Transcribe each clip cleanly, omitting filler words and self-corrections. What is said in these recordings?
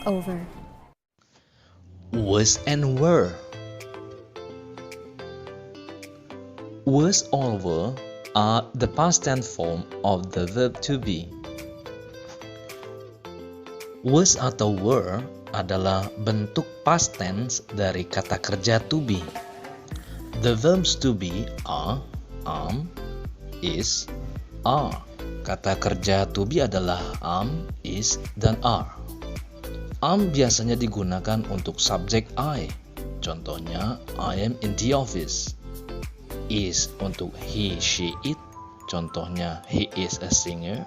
over. Was and were. Was or were are the past tense form of the verb to be. Was atau were adalah bentuk past tense dari kata kerja to be. The verbs to be are, is, are. Kata kerja to be adalah is, dan are. Biasanya digunakan untuk subjek I. Contohnya, I am in the office. Is untuk he, she, it. Contohnya, he is a singer.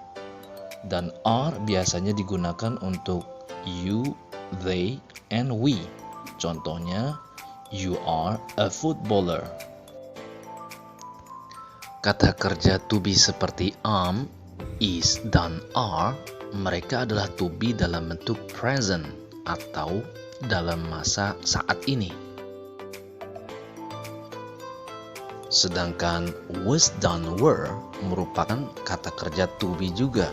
Dan are biasanya digunakan untuk you, they, and we. Contohnya, you are a footballer. Kata kerja to be seperti is, dan are, mereka adalah to be dalam bentuk present atau dalam masa saat ini. Sedangkan was dan were merupakan kata kerja to be juga.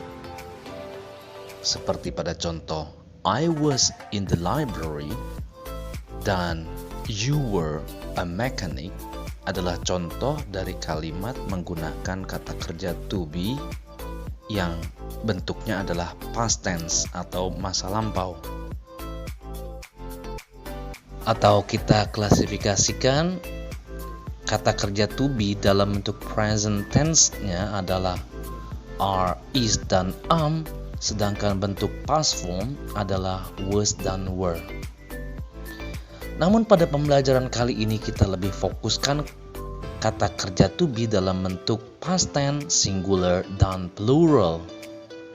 Seperti pada contoh, I was in the library dan you were a mechanic adalah contoh dari kalimat menggunakan kata kerja to be yang bentuknya adalah past tense atau masa lampau. Atau kita klasifikasikan kata kerja to be dalam bentuk present tense-nya adalah are, is, dan sedangkan bentuk past form adalah was dan were. Namun pada pembelajaran kali ini kita lebih fokuskan kata kerja to be dalam bentuk past tense, singular, dan plural.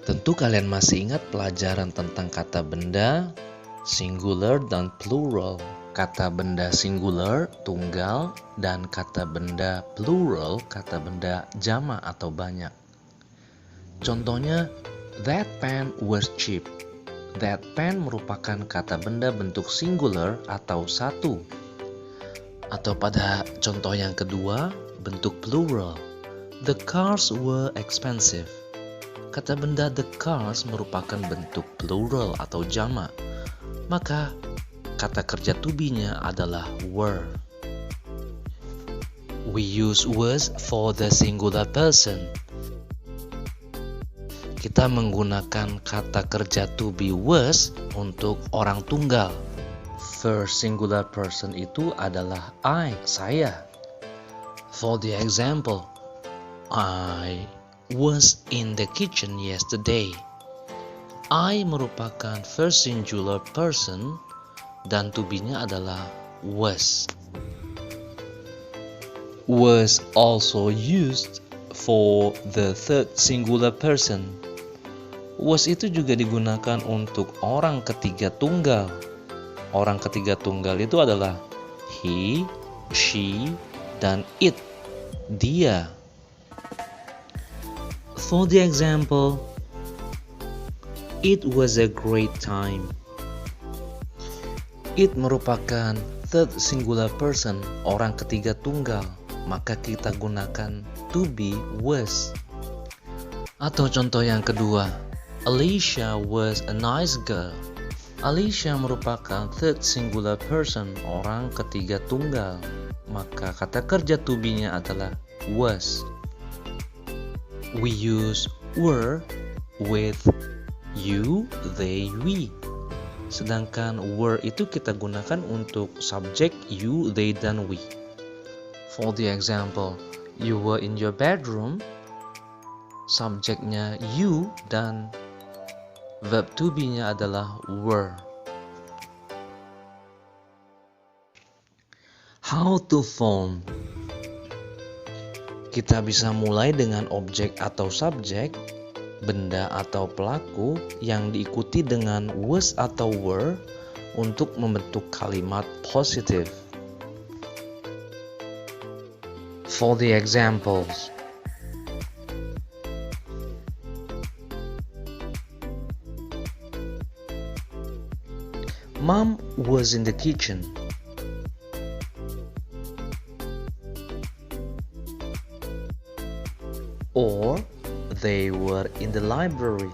Tentu kalian masih ingat pelajaran tentang kata benda, singular, dan plural. Kata benda singular, tunggal, dan kata benda plural, kata benda jamak atau banyak. Contohnya, that pen was cheap. That pen merupakan kata benda bentuk singular atau satu. Atau pada contoh yang kedua, bentuk plural. The cars were expensive. Kata benda the cars merupakan bentuk plural atau jamak. Maka kata kerja to be-nya adalah were. We use was for the singular person. Kita menggunakan kata kerja to be was untuk orang tunggal. First singular person itu adalah I, saya. For the example, I was in the kitchen yesterday. I merupakan first singular person dan to be-nya adalah was. Was also used for the third singular person. Was itu juga digunakan untuk orang ketiga tunggal. Orang ketiga tunggal itu adalah he, she, dan it, dia. For the example, it was a great time. It merupakan third singular person, orang ketiga tunggal, maka kita gunakan to be was. Atau contoh yang kedua, Alicia was a nice girl. Alicia merupakan third singular person, orang ketiga tunggal, maka kata kerja to be-nya adalah was. We use were with you, they, we. Sedangkan were itu kita gunakan untuk subjek you, they, dan we. For the example, you were in your bedroom, subjeknya you dan verb to be-nya adalah were. How to form. Kita bisa mulai dengan objek atau subjek, benda atau pelaku yang diikuti dengan was atau were untuk membentuk kalimat positif. For the examples, Mom was in the kitchen. Or they were in the library.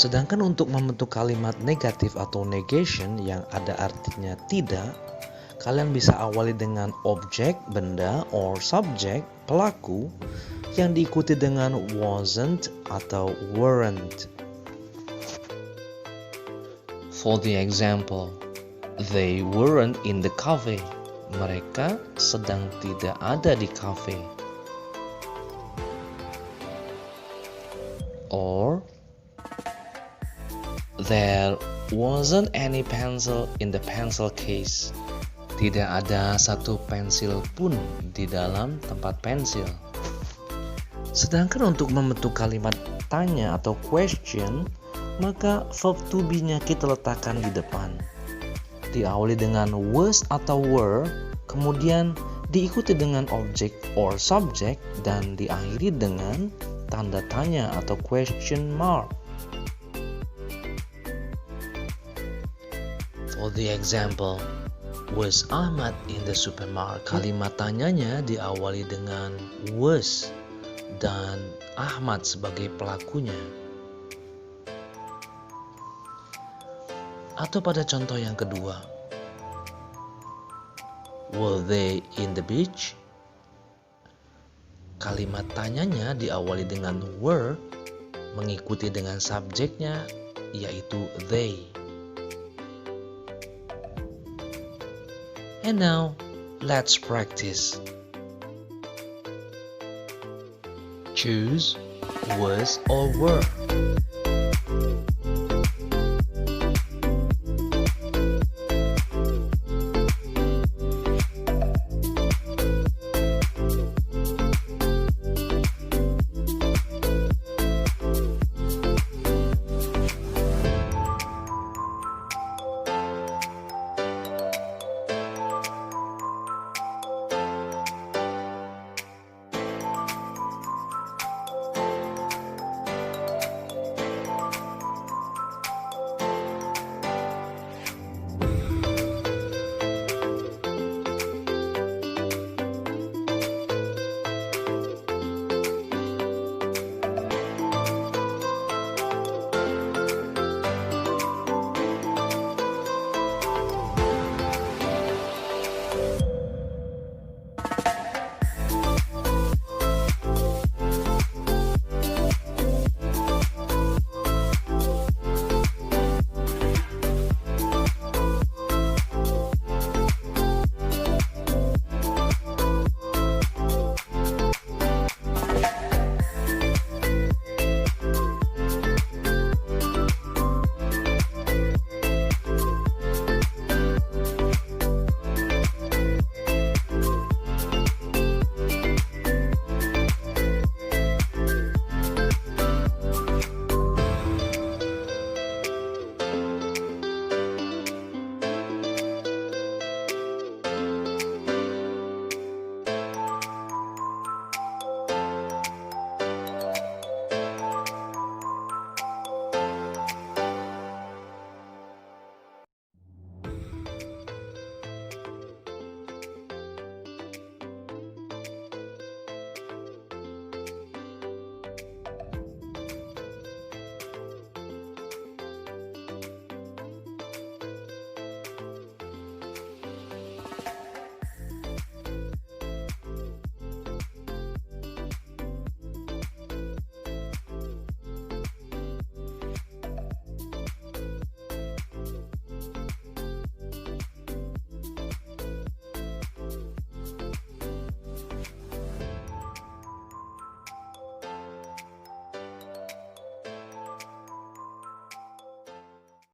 Sedangkan untuk membentuk kalimat negatif atau negation yang ada artinya tidak, kalian bisa awali dengan objek, benda, or subject, pelaku, yang diikuti dengan wasn't atau weren't. For the example, they weren't in the cafe. Mereka sedang tidak ada di kafe. Or, there wasn't any pencil in the pencil case. Tidak ada satu pensil pun di dalam tempat pensil. Sedangkan untuk membentuk kalimat tanya atau question, maka verb to be-nya kita letakkan di depan. Diawali dengan was atau were, kemudian diikuti dengan objek or subject, dan diakhiri dengan tanda tanya atau question mark. For the example, was Ahmad in the supermarket? Kalimat tanyanya diawali dengan was dan Ahmad sebagai pelakunya. Atau pada contoh yang kedua, were they in the beach? Kalimat tanyanya diawali dengan were, mengikuti dengan subjeknya yaitu they. And now, let's practice. Choose was or were.